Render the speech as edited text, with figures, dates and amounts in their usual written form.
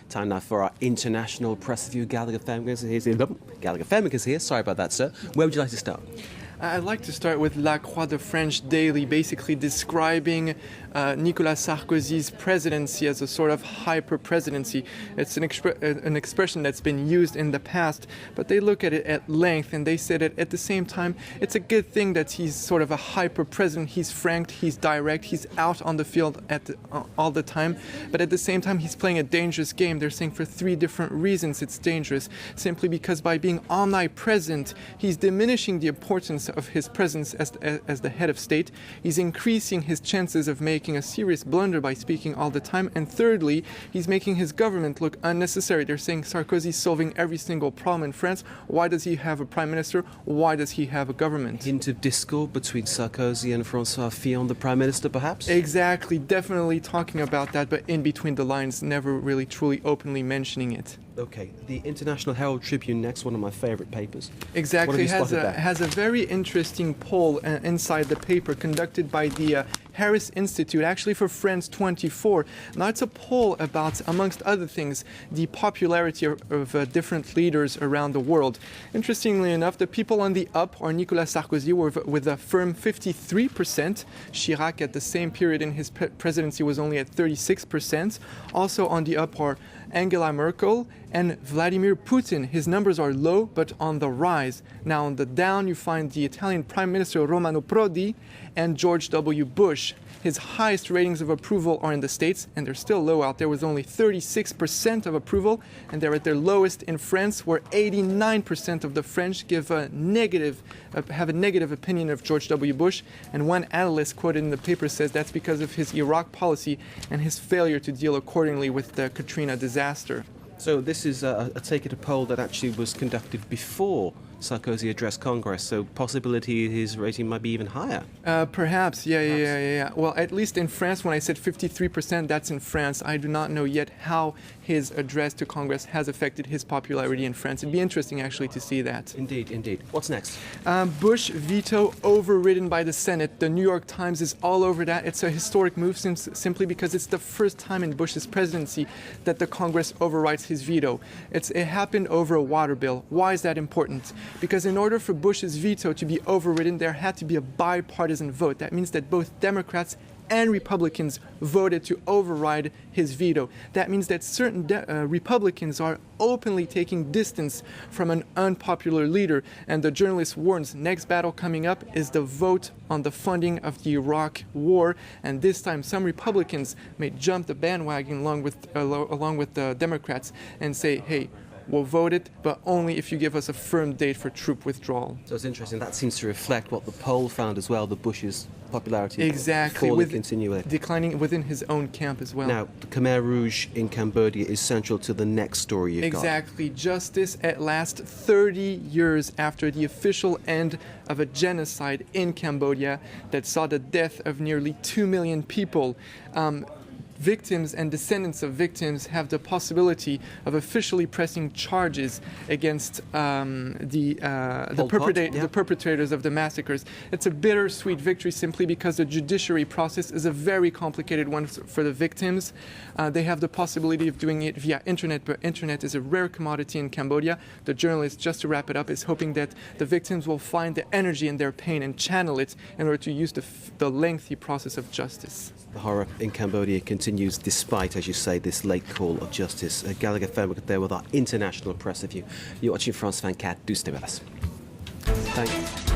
Time now for our international press review. Gallagher Femmick is here. Sorry about that, sir. Where would you like to start? I'd like to start with La Croix de French Daily, basically describing Nicolas Sarkozy's presidency as a sort of hyper-presidency. It's an expression that's been used in the past, but they look at it at length and they say that at the same time, it's a good thing that he's sort of a hyper-president. He's frank, he's direct, he's out on the field all the time, but at the same time, he's playing a dangerous game. They're saying for three different reasons it's dangerous. Simply because by being omnipresent, he's diminishing the importance of his presence as the head of state. He's increasing his chances of making a serious blunder by speaking all the time. And thirdly, he's making his government look unnecessary. They're saying Sarkozy's solving every single problem in France. Why does he have a prime minister? Why does he have a government? Hint of discord between Sarkozy and François Fillon, the prime minister, perhaps? Exactly, definitely talking about that, but in between the lines, never really truly openly mentioning it. Okay, the International Herald Tribune next, one of my favourite papers. Exactly, has a very interesting poll inside the paper conducted by the Harris Institute, actually for France24. Now it's a poll about, amongst other things, the popularity of different leaders around the world. Interestingly enough, the people on the up are Nicolas Sarkozy with a firm 53%. Chirac at the same period in his presidency was only at 36%. Also on the up are Angela Merkel and Vladimir Putin. His numbers are low but on the rise. Now on the down you find the Italian Prime Minister Romano Prodi and George W. Bush. His highest ratings of approval are in the States, and they're still low out there with only 36% of approval, and they're at their lowest in France, where 89% of the French have a negative opinion of George W. Bush, and one analyst quoted in the paper says that's because of his Iraq policy and his failure to deal accordingly with the Katrina disaster. So this is a poll that actually was conducted before Sarkozy addressed Congress, so possibility his rating might be even higher. Perhaps, yeah. Well, at least in France, when I said 53%, that's in France. I do not know yet how his address to Congress has affected his popularity in France. It'd be interesting, actually, to see that. Indeed. What's next? Bush veto overridden by the Senate. The New York Times is all over that. It's a historic move simply because it's the first time in Bush's presidency that the Congress overrides his veto. It happened over a water bill. Why is that important? Because in order for Bush's veto to be overridden, there had to be a bipartisan vote. That means that both Democrats and Republicans voted to override his veto. That means that certain Republicans are openly taking distance from an unpopular leader. And the journalist warns, next battle coming up is the vote on the funding of the Iraq war. And this time, some Republicans may jump the bandwagon along with the Democrats and say, hey, we'll vote it, but only if you give us a firm date for troop withdrawal. So it's interesting. That seems to reflect what the poll found as well, the Bush's popularity exactly declining within his own camp as well. Now, the Khmer Rouge in Cambodia is central to the next story you've got. Exactly. Justice at last, 30 years after the official end of a genocide in Cambodia that saw the death of nearly 2 million people. Victims and descendants of victims have the possibility of officially pressing charges against the perpetrators of the massacres. It's a bittersweet victory simply because the judiciary process is a very complicated one for the victims. They have the possibility of doing it via internet, but internet is a rare commodity in Cambodia. The journalist, just to wrap it up, is hoping that the victims will find the energy in their pain and channel it in order to use the lengthy process of justice. The horror in Cambodia continues despite, as you say, this late call of justice. Gallagher Femmick there with our international press review. You're watching France 24. Do stay with us. Thank you.